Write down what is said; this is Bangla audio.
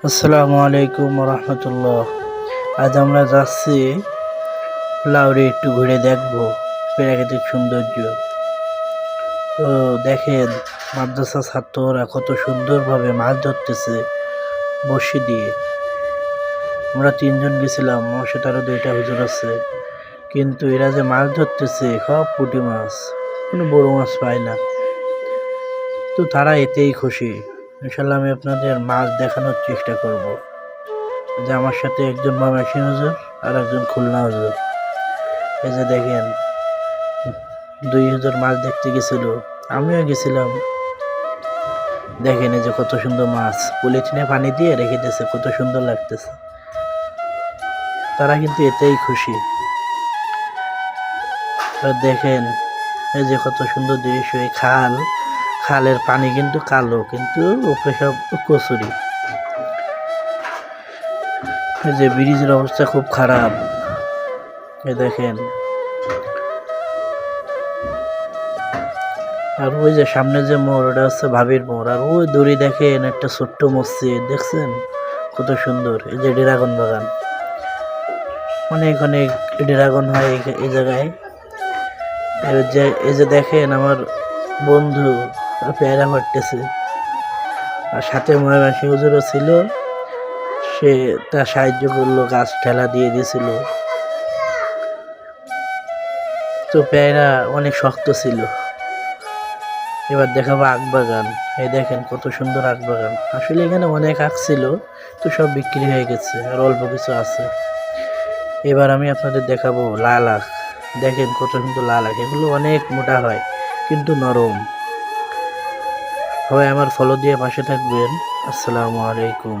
আসসালামু আলাইকুম রহমতুল্লাহ। আজ আমরা যাচ্ছি লাউরে একটু ঘুরে দেখবো প্রাকৃতিক সৌন্দর্য। তো দেখেন মাদ্রাসা ছাত্ররা কত সুন্দরভাবে মাছ ধরতেছে বড়শি দিয়ে। আমরা তিনজন গেছিলাম, আমার সাথে আরো দুইটা হুজুর আছে। কিন্তু এরা যে মাছ ধরতেছে সব পুঁটি মাছ, কোনো বড় মাছ পায় না। তো তারা এতেই খুশি। ইনশাল্লাহ আমি আপনাদের মাছ দেখানোর চেষ্টা করব। যে আমার সাথে একজন ময়মনসিংহ হুজুর আর একজন খুলনা হুজুর। এই যে দেখেন দুই হুজুর মাছ দেখতে গেছিল, আমিও গেছিলাম। দেখেন এই যে কত সুন্দর মাছ পলিথিনে পানি দিয়ে রেখে দিয়েছে, কত সুন্দর লাগতেছে। তারা কিন্তু এতেই খুশি। আর দেখেন এই যে কত সুন্দর দৃশ্য, এই খালের পানি কিন্তু কালো, কিন্তু উপরে সব কচুরি। এই যে ব্রিজের অবস্থা খুব খারাপ। এই দেখেন, আর ওই যে সামনে যে মোড়, ওটা হচ্ছে ভাবির মোড়। আর ওই দূরে দেখেন একটা ছোট্ট মসজিদ, দেখছেন কত সুন্দর। এই যে ড্রাগন বাগান, অনেক অনেক ড্রাগন হয় এই জায়গায়। এই যে দেখেন আমার বন্ধু পেয়ারা মারতেছে, আর সাথে ময়মনসিংহ হুজুরও ছিল, সে তার সাহায্য করলো, গাছ ঠেলা দিয়ে দিয়েছিল। তো পেয়ারা অনেক শক্ত ছিল। এবার দেখাবো আখ বাগান। এই দেখেন কত সুন্দর আখ বাগান। আসলে এখানে অনেক আখ ছিল, তো সব বিক্রি হয়ে গেছে, আর অল্প কিছু আছে। এবার আমি আপনাদের দেখাবো লাল আখ। দেখেন কত সুন্দর লাল আখ, এগুলো অনেক মোটা হয় কিন্তু নরম। সবাই আমার ফলো দিয়ে পাশে থাকবেন। আসসালামু আলাইকুম।